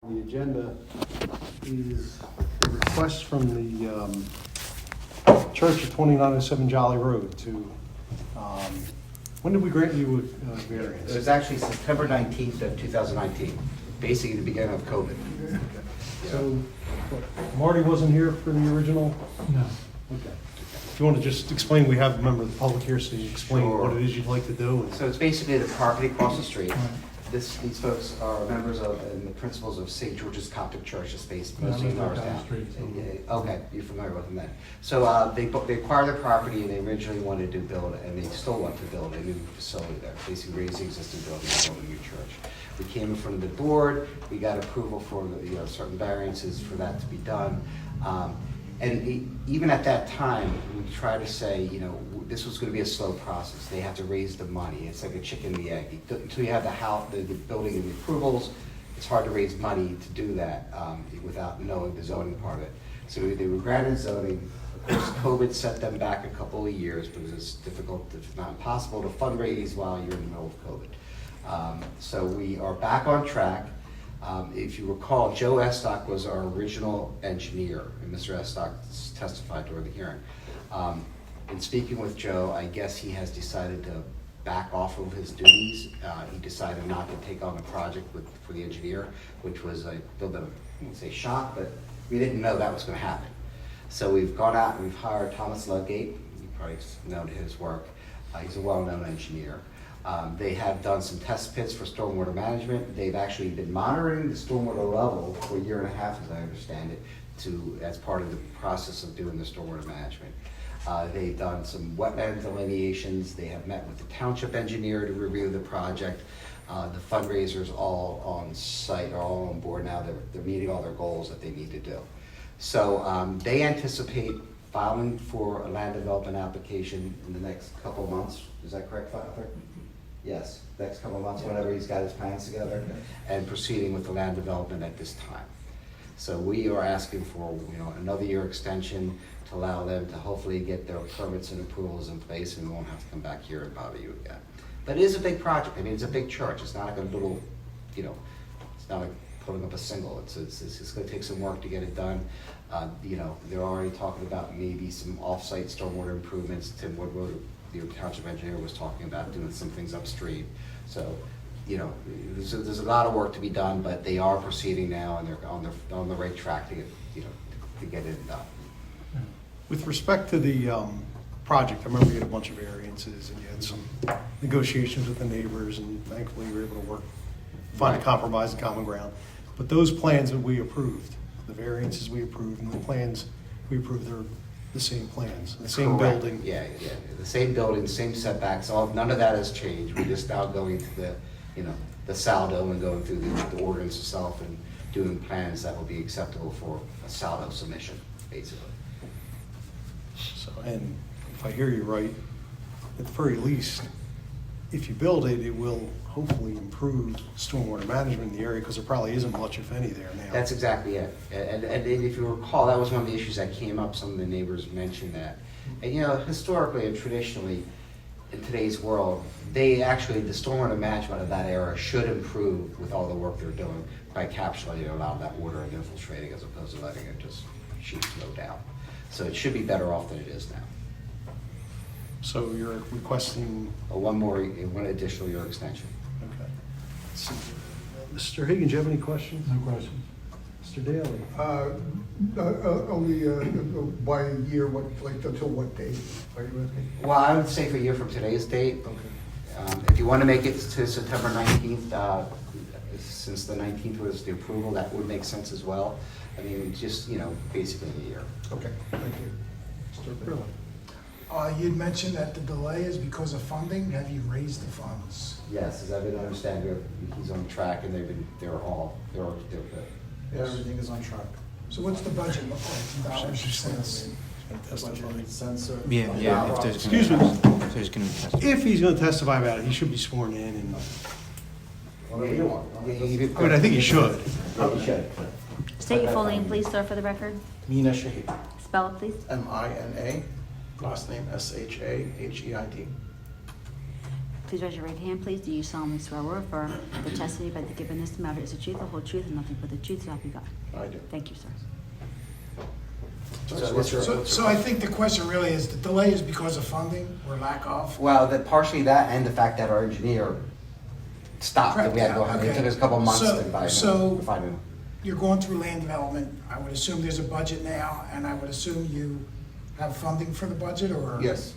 The agenda is a request from the Church of 2907 Jolly Road to, when did we grant you a variance? It was actually September 19th of 2019, basically the beginning of COVID. So, what, Marty wasn't here for the original? No. Okay. If you want to just explain, we have a member of the public here, so you explain Sure. what it is you'd like to do. And So it's basically the property across the street. These folks are members of and the principals of St. George's Coptic Church, it's based mostly in live right down the Norristown. street, so- Okay, you're familiar with them then. So they acquired the property and they originally wanted to build, and they still want to build a new facility there, basically raise the existing building and build a new church. We came in front of the board, we got approval for certain variances for that to be done. Even at that time, we tried to say, this was going to be a slow process. They have to raise the money. It's like a chicken and the egg. Until you have the house, the building and the approvals, it's hard to raise money to do that without knowing the zoning part of it. So they were granted zoning. Of course, COVID set them back a couple of years because it's difficult, if not impossible, to fundraise while you're in the middle of COVID. So we are back on track. If you recall, Joe Estock was our original engineer, and Mr. Estock testified during the hearing. In speaking with Joe, I guess he has decided to back off of his duties. He decided not to take on the project for the engineer, which was a little bit of, I wouldn't say shock, but we didn't know that was going to happen. So we've gone out and we've hired Thomas Ludgate. You probably know his work. He's a well-known engineer. They have done some test pits for stormwater management. They've actually been monitoring the stormwater level for a year and a half, as I understand it, as part of the process of doing the stormwater management. They've done some wetland delineations. They have met with the township engineer to review the project. The fundraisers all on site, are all on board now. They're meeting all their goals that they need to do. So they anticipate filing for a land development application in the next couple of months. Is that correct, Father? Yes, next couple of months, whenever he's got his plans together, and proceeding with the land development at this time. So we are asking for another year extension to allow them to hopefully get their permits and approvals in place, and we won't have to come back here and bother you again. But it is a big project. I mean, it's a big church. It's not like a little, it's not like putting up a single. It's going to take some work to get it done. They're already talking about maybe some off-site stormwater improvements. Tim Woodward, the township engineer, was talking about doing some things upstream. So, there's a lot of work to be done, but they are proceeding now, and they're on the right track to get it done. with respect to the project, I remember you had a bunch of variances and you had some negotiations with the neighbors, and thankfully you were able to find a compromise and common ground. But those plans that we approved, the variances we approved and the plans we approved, they're the same plans, the same Correct. building. Yeah, the same building, same setbacks, none of that has changed. We're just now going to the saldo and going through the ordinance itself and doing plans that will be acceptable for a saldo submission, basically. So, and if I hear you right, at the very least, if you build it, it will hopefully improve stormwater management in the area, because there probably isn't much, if any, there now. That's exactly it. And if you recall, that was one of the issues that came up. Some of the neighbors mentioned that. And historically and traditionally, in today's world, the stormwater management of that area should improve with all the work they're doing by encapsulating a lot of that water and infiltrating, as opposed to letting it just sheet flow down. So it should be better off than it is now. So you're requesting, One additional year extension. okay. So, Mr. Higgins, do you have any questions? No questions. Mr. Daly? Only by a year, until what date are you asking? Well, I would say for a year from today's date. Okay. If you want to make it to September 19th, since the 19th was the approval, that would make sense as well. I mean, just, basically a year. Okay, thank you. Mr. Brillo? You'd mentioned that the delay is because of funding. Have you raised the funds? Yes, as I would understand, he's on track, and they're good. Yeah, everything is on track. So what's the budget look like in dollars or cents? Sensor. Yeah, if there's. Excuse me. If there's gonna be testimony. If he's going to testify about it, he should be sworn in, and, Whatever you want. I mean, I think he should. Yeah, you should. State your full name, please, sir, for the record. Mina Shahid. Spell it, please. Mina, last name Shaheid. Please raise your right hand, please. Do you solemnly swear or affirm the testimony about the given this matter is the truth, the whole truth, and nothing but the truth, so help you God? I do. Thank you, sir. So what's your- So I think the question really is, the delay is because of funding or lack of? Well, partially that and the fact that our engineer stopped and we had to go ahead. It took us a couple months So- to find so- him. You're going through land development. I would assume there's a budget now, and I would assume you have funding for the budget, or? Yes,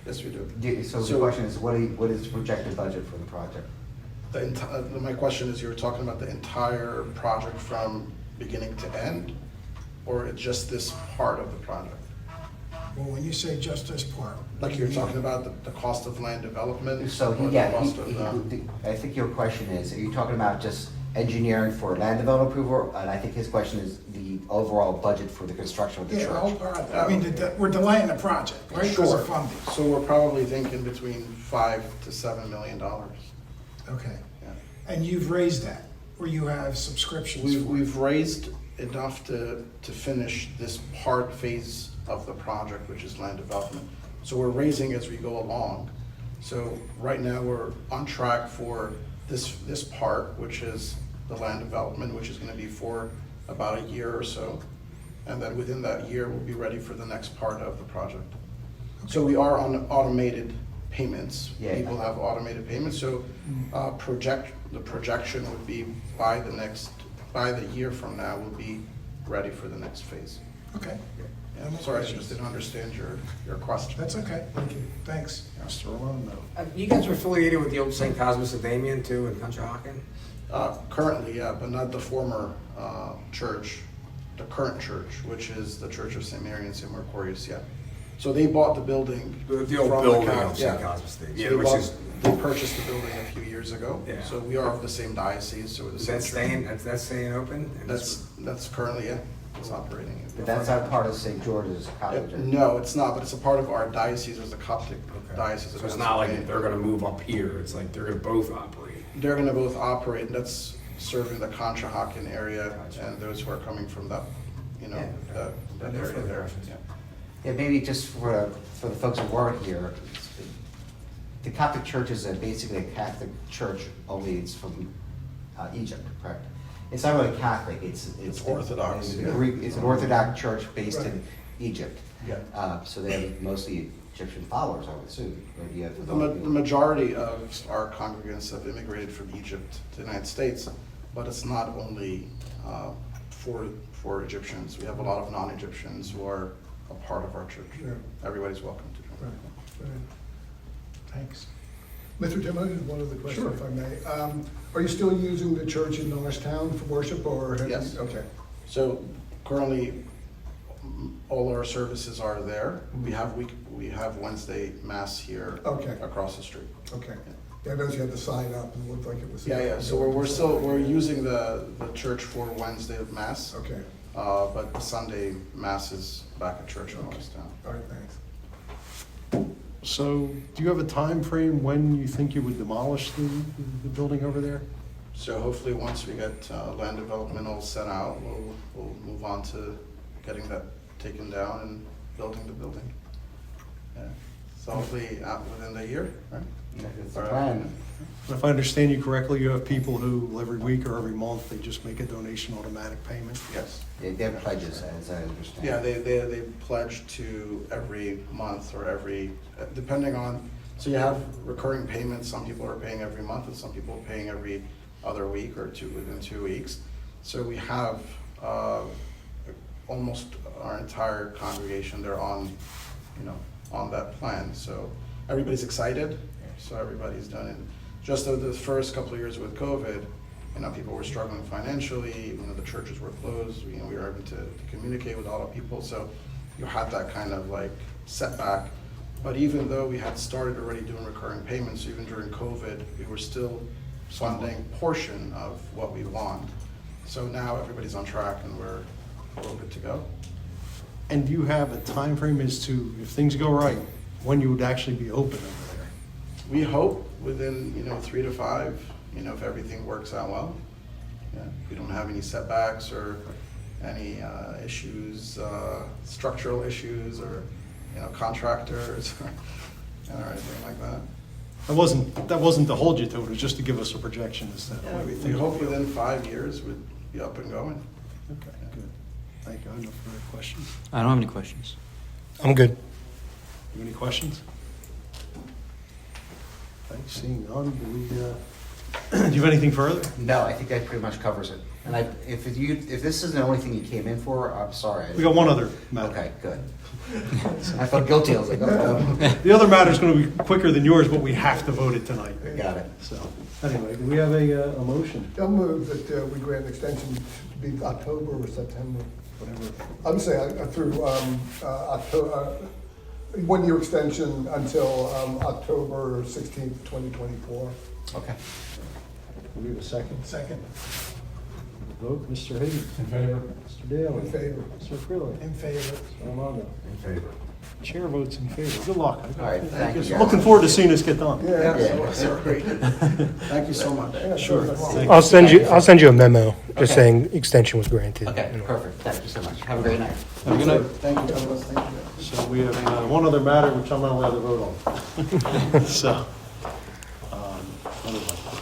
yes, we do. So the question is, what is the projected budget for the project? My question is, you're talking about the entire project from beginning to end, or just this part of the project? Well, when you say just this part. what Like do you're you talking mean? about the cost of land development? So, or the yeah, cost of, I think your question is, are you talking about just engineering for land development approval? And I think his question is the overall budget for the construction of the Yeah, the whole church. project. I mean, we're delaying the project, right, because Sure. of funding. So we're probably thinking between $5 to $7 million. Okay. Yeah. And you've raised that, or you have subscriptions for it? We've raised enough to finish this part phase of the project, which is land development. So we're raising as we go along. So right now, we're on track for this part, which is the land development, which is gonna be for about a year or so. And then within that year, we'll be ready for the next part of the project. So we are on automated payments. Yeah. People have automated payments, so the projection would be by the year from now, we'll be ready for the next phase. Okay. Yeah, No more sorry, I questions. just didn't understand your question. That's okay, thank you, thanks. Mr. Rondo. You guys are affiliated with the old St. Cosmas of Damien too in Conshohocken? Currently, yeah, but not the former church, the current church, which is the Church of St. Mary and St. Mercurius, yeah. So they bought the building. The old from building Cal- of St. yeah. Cosmas Dame. So Yeah, they which bought- is, They purchased the building a few years ago. Yeah. So we are of the same diocese, so we're the is same that church. staying, that's staying open? And That's currently, yeah, it's operating. But that's not part of St. George's College. No, it's not, but it's a part of our diocese as a Coptic Okay. diocese. of So it's not like Pennsylvania. they're gonna move up here, it's like they're gonna both operate. They're gonna both operate, and that's serving the Conshohocken area Gotcha. and those who are coming from that, Yeah. that That's area for the there. reference. Yeah. Yeah, maybe just for the folks who weren't here, the Coptic Church is basically a Catholic church, only it's from Egypt, correct? It's not really Catholic, it's Orthodox, It's, yeah. Greek, it's an Orthodox church based in Right. Egypt. Yeah. So they have mostly Egyptian followers, I would assume. Or do you have The majority of our congregants have immigrated from Egypt to the United States, but it's not only for Egyptians. We have a lot of non-Egyptians who are a part of our church. Yeah. Everybody's welcome to join. Right, right. Thanks. Mr. Tim, I have one other question, Sure. if I may. Are you still using the church in Norristown for worship, or have you? Yes. Okay. So currently, all our services are there. We have Wednesday mass here. Okay. Across the street. Okay. Yeah, I noticed you had the sign up and it looked like it was. Yeah. So we're using the church for Wednesday of mass. Okay, But the Sunday mass is back at church in Morristown. all right, thanks. So do you have a time frame when you think you would demolish the building over there? So hopefully, once we get land development all set out, we'll move on to getting that taken down and building the building. Yeah. So hopefully out within the year, right? It's the plan. If I understand you correctly, you have people who every week or every month, they just make a donation automatic payment? Yes. They have pledges, as I understand. Yeah, they pledge to every month or every, depending on, so you have recurring payments. Some people are paying every month and some people are paying every other week or within 2 weeks. So we have almost our entire congregation, they're on that plan. So everybody's excited, so everybody's done it. Just the first couple of years with COVID, people were struggling financially, the churches were closed, we were able to communicate with a lot of people, so you had that kind of like setback. But even though we had started already doing recurring payments, even during COVID, we were still funding portion of what we want. So now everybody's on track and we're good to go. And do you have a time frame as to, if things go right, when you would actually be open over there? We hope within 3 to 5, if everything works out well. Yeah, if we don't have any setbacks or any issues, structural issues or contractors or anything like that. That wasn't to hold you to it, it was just to give us a projection as to Yeah, what we we think. hope it'll be. within 5 years we'd be up and going. Okay, good. Thank you. I have no further questions. I don't have any questions. I'm good. You have any questions? Thanks, seeing none, do we, do you have anything further? No, I think that pretty much covers it. And if this is the only thing you came in for, I'm sorry. We got one other matter. Okay, good. I felt guilty, I was like, oh, The other matter's gonna be quicker than yours, but we have to vote it tonight. no. Got it. So, anyway, do we have a motion? I'll move that we grant extension to be October or September. Whatever. I'm saying through October, 1 year extension until October 16th, 2024. Okay. Do we have a second? Second, Vote, Mr. Higgins. In favor. Mr. Daly. In favor. Mr. Crillo. in favor. Mr. Armando. In favor. Chair votes in favor. Good luck. All right, thank you, guys. Looking forward to seeing this get done. Yeah, great. Thank you so much. Sure. Thank you. I'll send you a memo just saying extension was granted. Okay, perfect. Thank you so much. Have a great night. Have a good night. Thank you, Douglas. Thank you. So we have one other matter which I'm not allowed to vote on. So,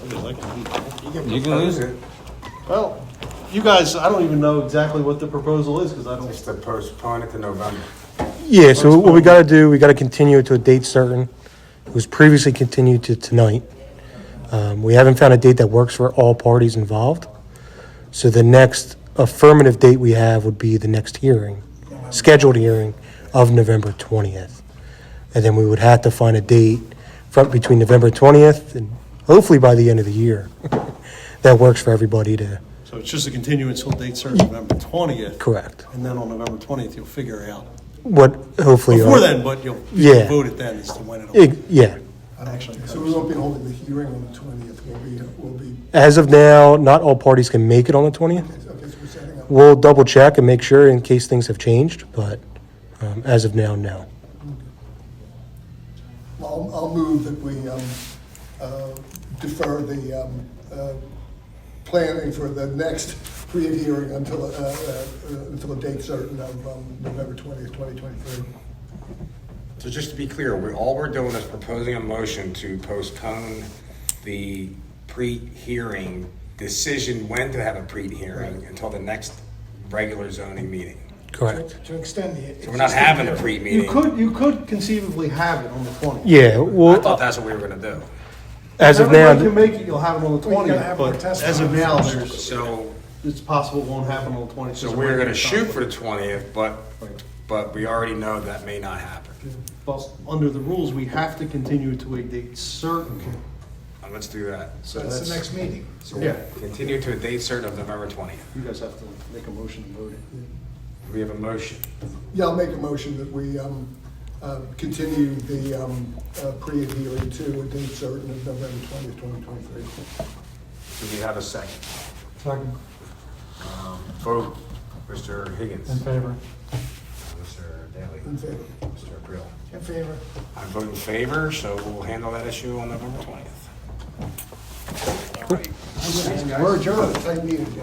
You can lose it. well, you guys, I don't even know exactly what the proposal is because I don't. Just to postpone it to November. Yeah, so what we gotta do, we gotta continue it to a date certain. It was previously continued to tonight. We haven't found a date that works for all parties involved. So the next affirmative date we have would be the next hearing, scheduled hearing of November 20th. And then we would have to find a date between November 20th and hopefully by the end of the year. That works for everybody to, So it's just a continuance till date certain November 20th. correct. And then on November 20th, you'll figure out. What hopefully. Before then, but you'll Yeah. vote it then as to when it'll. Yeah. Actually, So we won't be holding the hearing on the 20th. We'll be, As of now, not all parties can make it on the 20th. okay, so we're setting up. We'll double check and make sure in case things have changed, but as of now, no. I'll move that we defer the planning for the next pre-hearing until a date certain of November 20th, 2023. So just to be clear, all we're doing is proposing a motion to postpone the pre-hearing decision when to have a pre-hearing until the next regular zoning meeting. Correct. To extend the. So we're not having a you pre-meeting. could conceively have it on the 20th. Yeah, I thought well, that's what we were gonna do. as of Everybody can now, make it, you'll have it on the Well, you gotta 20th, have more but testimony as of now, first. So, it's possible it won't happen on the 20th. so we're gonna shoot for the 20th, but we already know that may not happen. But under the rules, we have to continue to a date certain. Let's do that. So that's the next meeting. So Yeah. continue to a date certain of November 20th. You guys have to make a motion and vote it. We have a motion. Yeah, I'll make a motion that we continue the pre-hearing to a date certain of November 20th, 2023. Do we have a second? Second. Vote. Mr. Higgins. In favor. Mr. Daly. In favor. Mr. Brill. In favor. I vote in favor, so we'll handle that issue on November 20th. We're adjourned. Tight meeting.